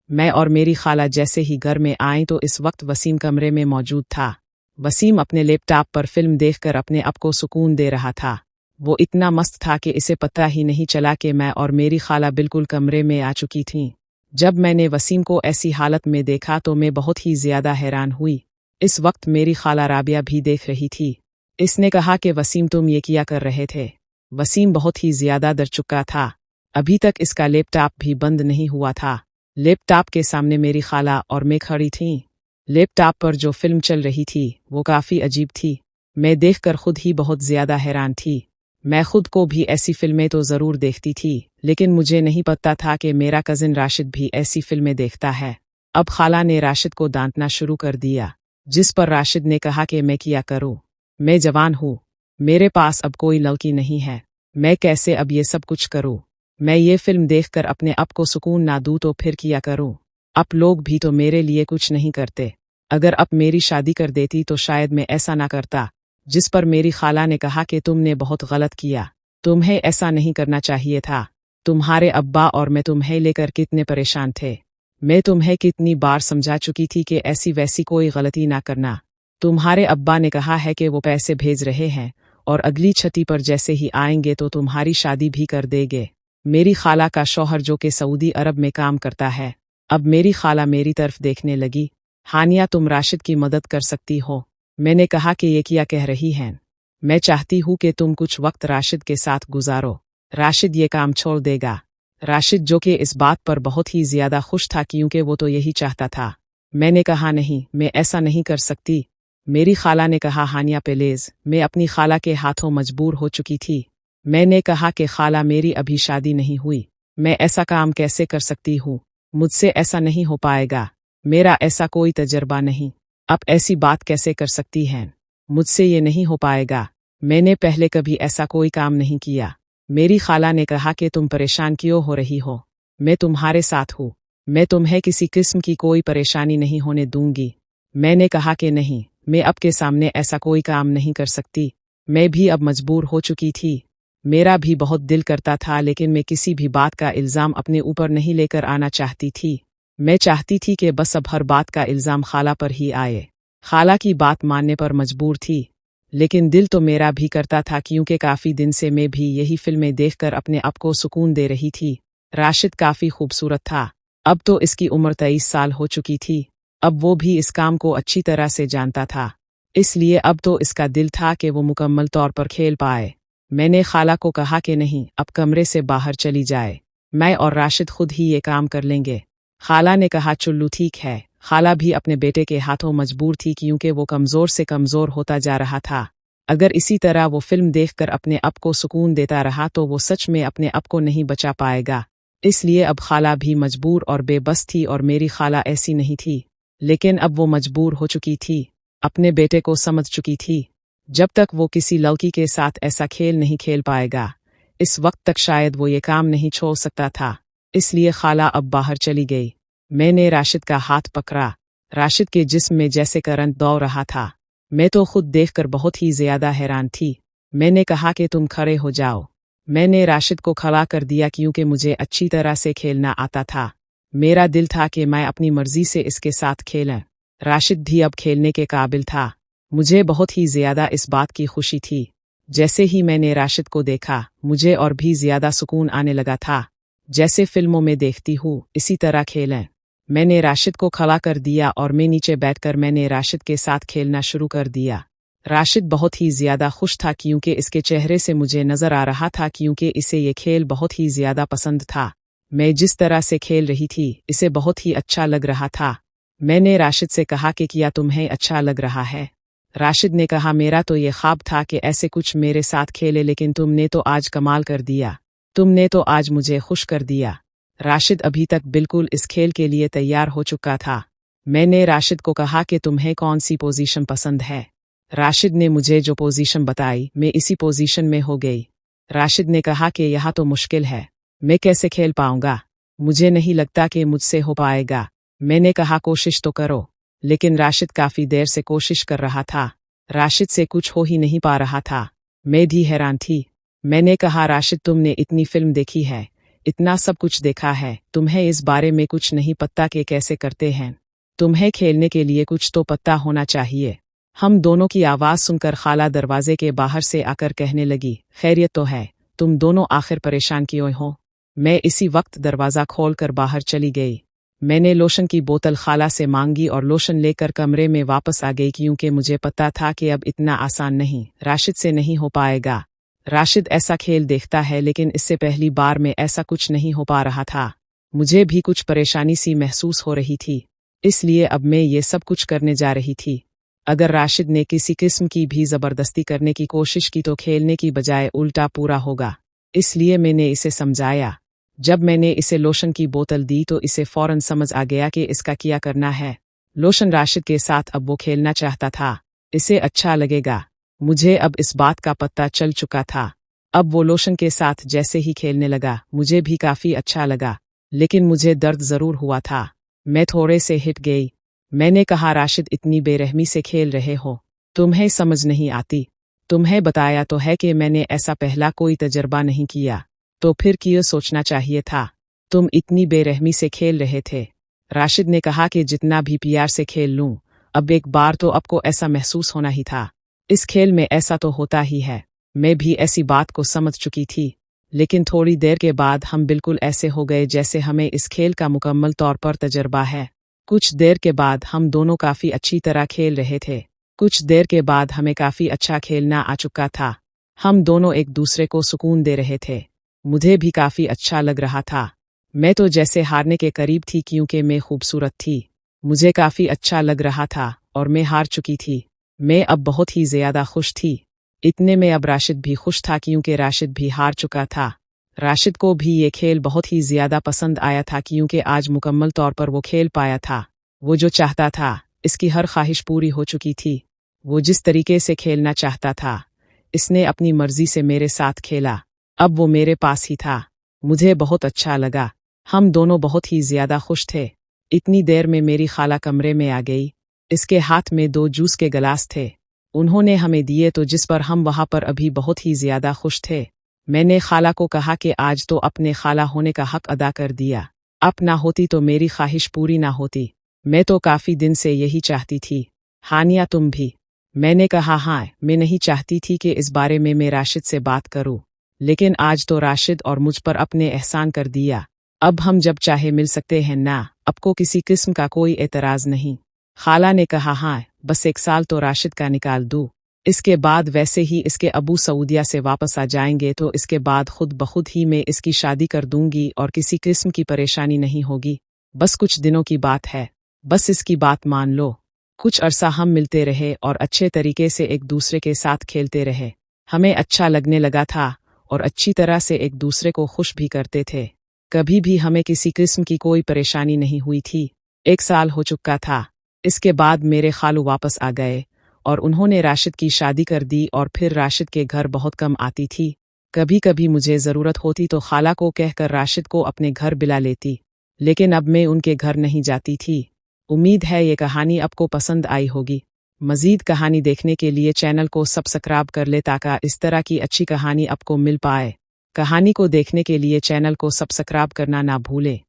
मैं और मेरी खाला जैसे ही घर में आए तो इस वक्त वसीम कमरे में मौजूद था। वसीम अपने लैपटॉप पर फिल्म देखकर अपने आप को सुकून दे रहा था। वो इतना मस्त था कि इसे पता ही नहीं चला कि मैं और मेरी खाला बिल्कुल कमरे में आ चुकी थीं। जब मैंने वसीम को ऐसी हालत में देखा तो मैं बहुत ही ज्यादा हैरान हुई। इस वक्त मेरी खाला राबिया भी देख रही थी। इसने कहा कि वसीम तुम ये क्या कर रहे थे। वसीम बहुत ही ज्यादा डर चुका था। अभी तक इसका लैपटॉप भी बंद नहीं हुआ था। लैपटॉप के सामने मेरी खाला और मैं खड़ी थीं। लैपटॉप पर जो फिल्म चल रही थी वो काफ़ी अजीब थी। मैं देखकर खुद ही बहुत ज़्यादा हैरान थी। मैं खुद को भी ऐसी फिल्में तो ज़रूर देखती थी, लेकिन मुझे नहीं पता था कि मेरा कज़िन राशिद भी ऐसी फिल्में देखता है। अब खाला ने राशिद को डांटना शुरू कर दिया, जिस पर राशिद ने कहा कि मैं क्या करूं, मैं जवान हूं, मेरे पास अब कोई लड़की नहीं है, मैं कैसे अब ये सब कुछ करूं। मैं ये फिल्म देखकर अपने आप को सुकून ना दूं तो फिर क्या करूं। आप लोग भी तो मेरे लिए कुछ नहीं करते। अगर अब मेरी शादी कर देती तो शायद मैं ऐसा ना करता। जिस पर मेरी खाला ने कहा कि तुमने बहुत गलत किया, तुम्हें ऐसा नहीं करना चाहिए था। तुम्हारे अब्बा और मैं तुम्हें लेकर कितने परेशान थे। मैं तुम्हें कितनी बार समझा चुकी थी कि ऐसी वैसी कोई गलती ना करना। तुम्हारे अब्बा ने कहा है कि वो पैसे भेज रहे हैं और अगली छठी पर जैसे ही आएंगे तो तुम्हारी शादी भी कर देंगे। मेरी खाला का शौहर जो कि सऊदी अरब में काम करता है। अब मेरी खाला मेरी तरफ देखने लगी। हानिया तुम राशिद की मदद कर सकती हो। मैंने कहा कि ये क्या कह रही हैं। मैं चाहती हूँ कि तुम कुछ वक्त राशिद के साथ गुजारो। राशिद ये काम छोड़ देगा। राशिद जो कि इस बात पर बहुत ही ज्यादा खुश था क्योंकि वो तो यही चाहता था। मैंने कहा नहीं, मैं ऐसा नहीं कर सकती। मेरी खाला ने कहा हानिया प्लीज। मैं अपनी खाला के हाथों मजबूर हो चुकी थी। मैंने कहा कि खाला मेरी अभी शादी नहीं हुई, मैं ऐसा काम कैसे कर सकती हूँ। मुझसे ऐसा नहीं हो पाएगा, मेरा ऐसा कोई तजर्बा नहीं। आप ऐसी बात कैसे कर सकती हैं। मुझसे ये नहीं हो पाएगा, मैंने पहले कभी ऐसा कोई काम नहीं किया। मेरी खाला ने कहा कि तुम परेशान क्यों हो रही हो, मैं तुम्हारे साथ हूँ, मैं तुम्हें किसी किस्म की कोई परेशानी नहीं होने दूंगी। मैंने कहा कि नहीं, मैं आपके सामने ऐसा कोई काम नहीं कर सकती। मैं भी अब मजबूर हो चुकी थी। मेरा भी बहुत दिल करता था, लेकिन मैं किसी भी बात का इल्ज़ाम अपने ऊपर नहीं लेकर आना चाहती थी। मैं चाहती थी कि बस अब हर बात का इल्ज़ाम खाला पर ही आए। खाला की बात मानने पर मजबूर थी, लेकिन दिल तो मेरा भी करता था क्योंकि काफ़ी दिन से मैं भी यही फिल्में देखकर अपने आप को सुकून दे रही थी। राशिद काफ़ी खूबसूरत था। अब तो इसकी उम्र 23 साल हो चुकी थी। अब वो भी इस काम को अच्छी तरह से जानता था, इसलिए अब तो इसका दिल था कि वो मुकम्मल तौर पर खेल पाए। मैंने खाला को कहा कि नहीं, अब कमरे से बाहर चली जाए, मैं और राशिद खुद ही ये काम कर लेंगे। खाला ने कहा चुल्लू ठीक है। खाला भी अपने बेटे के हाथों मजबूर थी क्योंकि वो कमज़ोर से कमज़ोर होता जा रहा था। अगर इसी तरह वो फिल्म देखकर अपने आप को सुकून देता रहा तो वो सच में अपने आप को नहीं बचा पाएगा। इसलिए अब खाला भी मजबूर और बेबस थी और मेरी खाला ऐसी नहीं थी, लेकिन अब वो मजबूर हो चुकी थी, अपने बेटे को समझ चुकी थी। जब तक वो किसी लड़की के साथ ऐसा खेल नहीं खेल पाएगा, इस वक्त तक शायद वो ये काम नहीं छोड़ सकता था। इसलिए खाला अब बाहर चली गई। मैंने राशिद का हाथ पकड़ा। राशिद के जिस्म में जैसे करंट दौड़ रहा था। मैं तो खुद देखकर बहुत ही ज्यादा हैरान थी। मैंने कहा कि तुम खड़े हो जाओ। मैंने राशिद को खड़ा कर दिया क्योंकि मुझे अच्छी तरह से खेलना आता था। मेरा दिल था कि मैं अपनी मर्जी से इसके साथ खेलें। राशिद भी अब खेलने के काबिल था। मुझे बहुत ही ज्यादा इस बात की खुशी थी। जैसे ही मैंने राशिद को देखा, मुझे और भी ज्यादा सुकून आने लगा था। जैसे फिल्मों में देखती हूँ इसी तरह खेलें। मैंने राशिद को खड़ा कर दिया और मैं नीचे बैठकर मैंने राशिद के साथ खेलना शुरू कर दिया। राशिद बहुत ही ज्यादा खुश था क्योंकि इसके चेहरे से मुझे नजर आ रहा था क्योंकि इसे ये खेल बहुत ही ज्यादा पसंद था। मैं जिस तरह से खेल रही थी इसे बहुत ही अच्छा लग रहा था। मैंने राशिद से कहा कि क्या तुम्हें अच्छा लग रहा है। राशिद ने कहा मेरा तो ये ख्वाब था कि ऐसे कुछ मेरे साथ खेले, लेकिन तुमने तो आज कमाल कर दिया, तुमने तो आज मुझे खुश कर दिया। राशिद अभी तक बिल्कुल इस खेल के लिए तैयार हो चुका था। मैंने राशिद को कहा कि तुम्हें कौन सी पोजीशन पसंद है। राशिद ने मुझे जो पोजीशन बताई मैं इसी पोजीशन में हो गई। राशिद ने कहा कि यह तो मुश्किल है, मैं कैसे खेल पाऊंगा, मुझे नहीं लगता कि मुझसे हो पाएगा। मैंने कहा कोशिश तो करो, लेकिन राशिद काफी देर से कोशिश कर रहा था। राशिद से कुछ हो ही नहीं पा रहा था। मैं भी हैरान थी। मैंने कहा राशिद तुमने इतनी फिल्म देखी है, इतना सब कुछ देखा है, तुम्हें इस बारे में कुछ नहीं पता कि कैसे करते हैं। तुम्हें खेलने के लिए कुछ तो पता होना चाहिए। हम दोनों की आवाज़ सुनकर खाला दरवाजे के बाहर से आकर कहने लगी, खैरियत तो है? तुम दोनों आखिर परेशान क्यों हो? मैं इसी वक्त दरवाज़ा खोलकर बाहर चली गई। मैंने लोशन की बोतल खाला से मांगी और लोशन लेकर कमरे में वापस आ गई, क्योंकि मुझे पता था कि अब इतना आसान नहीं, राशिद से नहीं हो पाएगा। राशिद ऐसा खेल देखता है, लेकिन इससे पहली बार में ऐसा कुछ नहीं हो पा रहा था। मुझे भी कुछ परेशानी सी महसूस हो रही थी, इसलिए अब मैं ये सब कुछ करने जा रही थी। अगर राशिद ने किसी किस्म की भी ज़बरदस्ती करने की कोशिश की तो खेलने की बजाय उल्टा पूरा होगा। इसलिए मैंने इसे समझाया। जब मैंने इसे लोशन की बोतल दी तो इसे फौरन समझ आ गया कि इसका क्या करना है। लोशन राशिद के साथ अब वो खेलना चाहता था, इसे अच्छा लगेगा। मुझे अब इस बात का पता चल चुका था। अब वो लोशन के साथ जैसे ही खेलने लगा, मुझे भी काफ़ी अच्छा लगा, लेकिन मुझे दर्द ज़रूर हुआ था। मैं थोड़े से हिट गई। मैंने कहा, राशिद इतनी बेरहमी से खेल रहे हो, तुम्हें समझ नहीं आती? तुम्हें बताया तो है कि मैंने ऐसा पहला कोई तजर्बा नहीं किया, तो फिर क्यों सोचना चाहिए था? तुम इतनी बेरहमी से खेल रहे थे। राशिद ने कहा कि जितना भी प्यार से खेल लूं, अब एक बार तो आपको ऐसा महसूस होना ही था। इस खेल में ऐसा तो होता ही है। मैं भी ऐसी बात को समझ चुकी थी, लेकिन थोड़ी देर के बाद हम बिल्कुल ऐसे हो गए जैसे हमें इस खेल का मुकम्मल तौर पर तजर्बा है। कुछ देर के बाद हम दोनों काफ़ी अच्छी तरह खेल रहे थे। कुछ देर के बाद हमें काफ़ी अच्छा खेलना आ चुका था। हम दोनों एक दूसरे को सुकून दे रहे थे। मुझे भी काफ़ी अच्छा लग रहा था। मैं तो जैसे हारने के करीब थी, क्योंकि मैं खूबसूरत थी। मुझे काफ़ी अच्छा लग रहा था और मैं हार चुकी थी। मैं अब बहुत ही ज़्यादा खुश थी। इतने में अब राशिद भी खुश था, क्योंकि राशिद भी हार चुका था। राशिद को भी ये खेल बहुत ही ज़्यादा पसंद आया था, क्योंकि आज मुकम्मल तौर पर वो खेल पाया था। वो जो चाहता था, इसकी हर ख्वाहिश पूरी हो चुकी थी। वो जिस तरीके से खेलना चाहता था, इसने अपनी मर्जी से मेरे साथ खेला। अब वो मेरे पास ही था। मुझे बहुत अच्छा लगा। हम दोनों बहुत ही ज़्यादा खुश थे। इतनी देर में मेरी खाला कमरे में आ गई। इसके हाथ में 2 जूस के गिलास थे। उन्होंने हमें दिए, तो जिस पर हम वहाँ पर अभी बहुत ही ज़्यादा खुश थे। मैंने खाला को कहा कि आज तो अपने खाला होने का हक अदा कर दिया। अब ना होती तो मेरी ख्वाहिश पूरी ना होती। मैं तो काफ़ी दिन से यही चाहती थी। हानिया, तुम भी? मैंने कहा, हाँ, मैं नहीं चाहती थी कि इस बारे में मैं राशिद से बात करूं, लेकिन आज तो राशिद और मुझ पर अपने एहसान कर दिया। अब हम जब चाहे मिल सकते हैं ना, आपको किसी किस्म का कोई एतराज़ नहीं? खाला ने कहा, हाँ, बस 1 साल तो राशिद का निकाल दूँ। इसके बाद वैसे ही इसके अबू सऊदिया से वापस आ जाएंगे, तो इसके बाद खुद बखुद ही मैं इसकी शादी कर दूंगी और किसी किस्म की परेशानी नहीं होगी। बस कुछ दिनों की बात है, बस इसकी बात मान लो। कुछ अरसा हम मिलते रहे और अच्छे तरीके से एक दूसरे के साथ खेलते रहे। हमें अच्छा लगने लगा था और अच्छी तरह से एक दूसरे को खुश भी करते थे। कभी भी हमें किसी किस्म की कोई परेशानी नहीं हुई थी। 1 साल हो चुका था। इसके बाद मेरे खालू वापस आ गए और उन्होंने राशिद की शादी कर दी, और फिर राशिद के घर बहुत कम आती थी। कभी कभी मुझे ज़रूरत होती तो खाला को कहकर राशिद को अपने घर बुला लेती, लेकिन अब मैं उनके घर नहीं जाती थी। उम्मीद है ये कहानी आपको पसंद आई होगी। मज़ीद कहानी देखने के लिए चैनल को सब्सक्राइब कर ले, ताकि इस तरह की अच्छी कहानी आपको मिल पाए। कहानी को देखने के लिए चैनल को सब्सक्राइब करना ना भूलें।